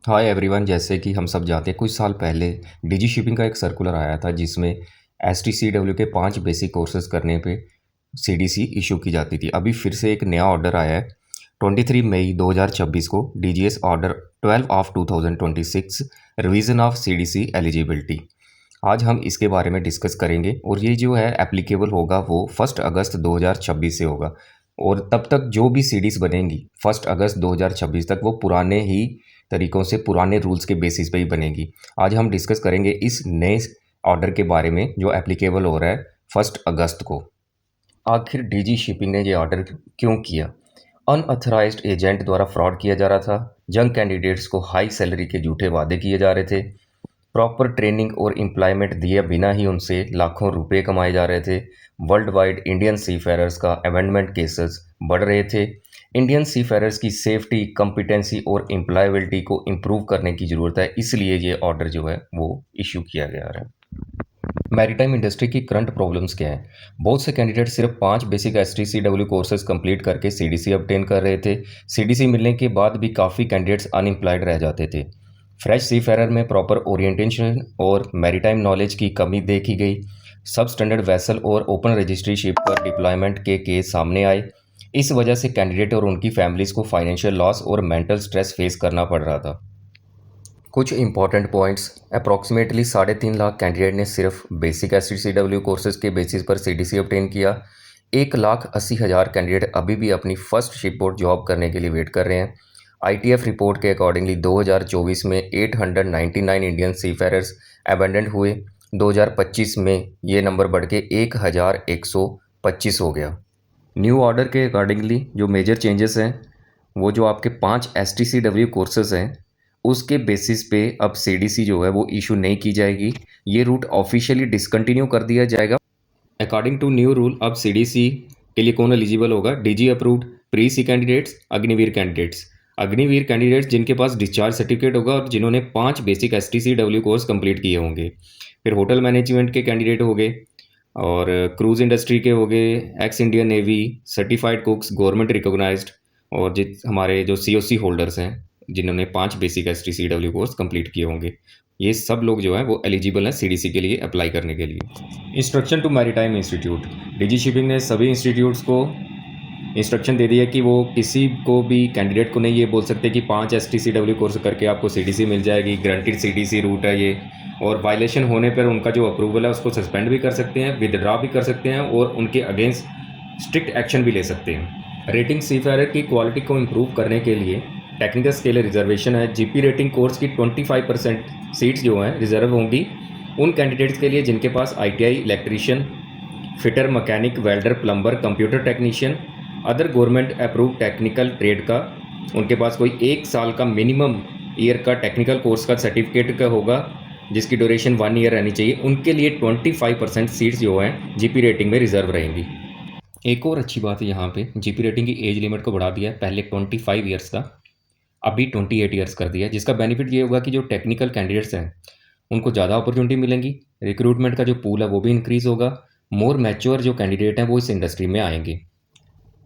Hi everyone, जैसे कि हम सब जानते हैं कुछ साल पहले डीजी शिपिंग का एक सर्कुलर आया था जिसमें एसटीसीडब्ल्यू के 5 बेसिक कोर्सेज करने पे सीडीसी इशू की जाती थी। अभी फिर से एक नया ऑर्डर आया है 23 मई 2026 को, DGS order 12 of 2026, revision of CDC eligibility. आज हम इसके बारे में डिस्कस करेंगे और ये जो है एप्लीकेबल होगा वो 1 अगस्त 2026 से होगा। और तब तक जो भी सीडीज बनेंगी 1 अगस्त 2026 तक वो पुराने ही तरीक़ों से, पुराने रूल्स के बेसिस पे ही बनेगी। आज हम डिस्कस करेंगे इस नए ऑर्डर के बारे में जो एप्लीकेबल हो रहा है 1 अगस्त को। आखिर डीजी शिपिंग ने ये ऑर्डर क्यों किया? अनऑथराइज्ड एजेंट द्वारा फ्रॉड किया जा रहा था, यंग कैंडिडेट्स को हाई सैलरी के झूठे वादे किए जा रहे थे, प्रॉपर ट्रेनिंग और एम्प्लॉयमेंट दिए बिना ही उनसे लाखों रुपए कमाए जा रहे थे, वर्ल्ड वाइड इंडियन सीफेरर्स का अमेंडमेंट केसेस बढ़ रहे थे, इंडियन सीफेरर्स की सेफ्टी, कॉम्पिटेंसी और एम्प्लॉयबिलिटी को इम्प्रूव करने की ज़रूरत है, इसलिए ये ऑर्डर जो है वो इशू किया गया है। मैरीटाइम इंडस्ट्री की करंट प्रॉब्लम्स क्या हैं? बहुत से कैंडिडेट सिर्फ 5 बेसिक एसटीसीडब्ल्यू कोर्सेज कंप्लीट करके सीडीसी ऑब्टेन कर रहे थे। सीडीसी मिलने के बाद भी काफ़ी कैंडिडेट्स अनएम्प्लॉयड रह जाते थे। फ्रेश सीफेरर में प्रॉपर ओरिएंटेशन और मैरीटाइम नॉलेज की कमी देखी गई। सब स्टैंडर्ड वेसल और ओपन रजिस्ट्री शिप पर डिप्लॉयमेंट के केस सामने आए। इस वजह से कैंडिडेट और उनकी फैमिलीज़ को फाइनेंशियल लॉस और मेंटल स्ट्रेस फेस करना पड़ रहा था। कुछ important points: approximately 3.5 lakh candidate ने सिर्फ बेसिक एसटीसीडब्ल्यू कोर्सेज के बेसिस पर सीडीसी ऑब्टेन किया। 1,80,000 कैंडिडेट अभी भी अपनी फर्स्ट शिपबोर्ड जॉब करने के लिए वेट कर रहे हैं। आईटीएफ रिपोर्ट के अकॉर्डिंगली 2024 में 899 इंडियन सीफेरर्स अबेंडेंट हुए। 2025 में ये नंबर बढ़ के 1,125 हो गया। न्यू ऑर्डर के अकॉर्डिंगली जो मेजर चेंजेस हैं, वो जो आपके 5 एसटीसीडब्ल्यू कोर्सेज हैं उसके बेसिस पे अब सीडीसी जो है वो इशू नहीं की जाएगी। ये रूट ऑफिशियली डिसकंटिन्यू कर दिया जाएगा। अकॉर्डिंग टू न्यू रूल अब सीडीसी के लिए कौन एलिजिबल होगा? DG approved pre sea candidates, Agniveer candidates. Agniveer candidates जिनके पास डिस्चार्ज सर्टिफिकेट होगा और जिन्होंने 5 बेसिक एसटीसीडब्ल्यू कोर्स कंप्लीट किए होंगे। फिर होटल मैनेजमेंट के कैंडिडेट हो गए और क्रूज इंडस्ट्री के हो गए, ex Indian navy, certified cooks, government recognised, और हमारे जो सीओसी होल्डर्स हैं जिन्होंने 5 बेसिक एसटीसीडब्ल्यू कोर्स कंप्लीट किए होंगे, ये सब लोग जो हैं वो एलिजिबल हैं सीडीसी के लिए अप्लाई करने के लिए। Instruction to maritime institute. DG shipping ने सभी इंस्टीट्यूट्स को इंस्ट्रक्शन दे दिया कि वो किसी को भी कैंडिडेट को नहीं ये बोल सकते कि 5 एसटीसीडब्ल्यू कोर्स करके आपको सीडीसी मिल जाएगी, गारंटीड सीडीसी रूट है ये, और वायलेशन होने पर उनका जो अप्रूवल है उसको सस्पेंड भी कर सकते हैं, विदड्रॉ भी कर सकते हैं और उनके अगेंस्ट स्ट्रिक्ट एक्शन भी ले सकते हैं। रेटिंग सीफेरर की क्वालिटी को इम्प्रूव करने के लिए टेक्निकल स्केल रिजर्वेशन है। जीपी रेटिंग कोर्स की 25% सीट्स जो हैं रिजर्व होंगी उन कैंडिडेट्स के लिए जिनके पास ITI, electrician, fitter, mechanic, welder, plumber, computer technician, other government approve technical trade का, उनके पास कोई 1 साल का मिनिमम ईयर का टेक्निकल कोर्स का सर्टिफिकेट का होगा जिसकी ड्यूरेशन 1 ईयर रहनी चाहिए। उनके लिए 25% सीट्स जो हैं जीपी रेटिंग में रिजर्व रहेंगी। एक और अच्छी बात है यहाँ पे, जीपी रेटिंग की एज लिमिट को बढ़ा दिया है। पहले 25 ईयर्स था, अभी 28 ईयर्स कर दिया है, जिसका बेनिफिट ये होगा कि जो टेक्निकल कैंडिडेट्स हैं उनको ज़्यादा अपॉर्चुनिटी मिलेंगी, रिक्रूटमेंट का जो पूल है वो भी इंक्रीज़ होगा, मोर मैच्योर जो कैंडिडेट हैं वो इस इंडस्ट्री में आएंगे।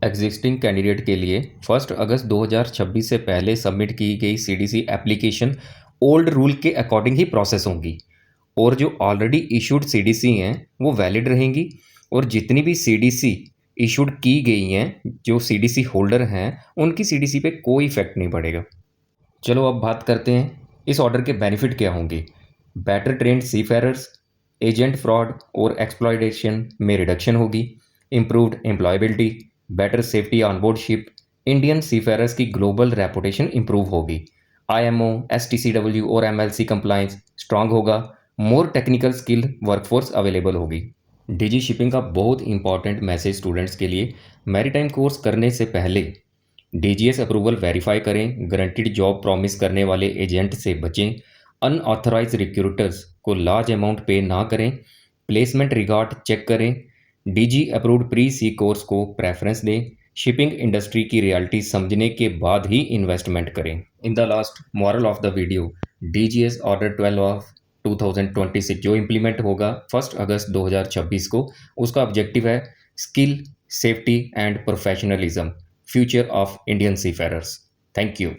एग्जिस्टिंग कैंडिडेट के लिए 1 अगस्त 2026 से पहले सबमिट की गई सीडीसी एप्लीकेशन ओल्ड रूल के अकॉर्डिंग ही प्रोसेस होंगी और जो ऑलरेडी इशूड सीडीसी हैं वो वैलिड रहेंगी, और जितनी भी सीडीसी इशूड की गई हैं जो सीडीसी होल्डर हैं उनकी सीडीसी पे कोई इफेक्ट नहीं पड़ेगा। चलो अब बात करते हैं इस ऑर्डर के बेनिफिट क्या होंगे। Better trained seafarers, agent fraud और एक्सप्लॉयटेशन में रिडक्शन होगी, improved employability, better safety on board ship, Indian seafarers की ग्लोबल रेपुटेशन इंप्रूव होगी, आईएमओ, एसटीसीडब्ल्यू और एमएलसी कंप्लायंस स्ट्रांग होगा, more technical skill workforce available होगी। डीजी शिपिंग का बहुत इंपॉर्टेंट मैसेज स्टूडेंट्स के लिए: मैरीटाइम कोर्स करने से पहले डीजीएस अप्रूवल वेरीफाई करें, गारंटीड जॉब प्रॉमिस करने वाले एजेंट से बचें, अनऑथराइज रिक्रूटर्स को लार्ज अमाउंट पे ना करें, प्लेसमेंट रिकॉर्ड चेक करें, डीजी अप्रूव्ड प्री सी कोर्स को प्रेफरेंस दें, शिपिंग इंडस्ट्री की रियलिटी समझने के बाद ही इन्वेस्टमेंट करें। In the last moral of the video, DGS order 12 of 2026 जो इम्प्लीमेंट होगा 1 अगस्त 2026 को, उसका ऑब्जेक्टिव है skill, safety and professionalism, future of Indian seafarers. Thank you.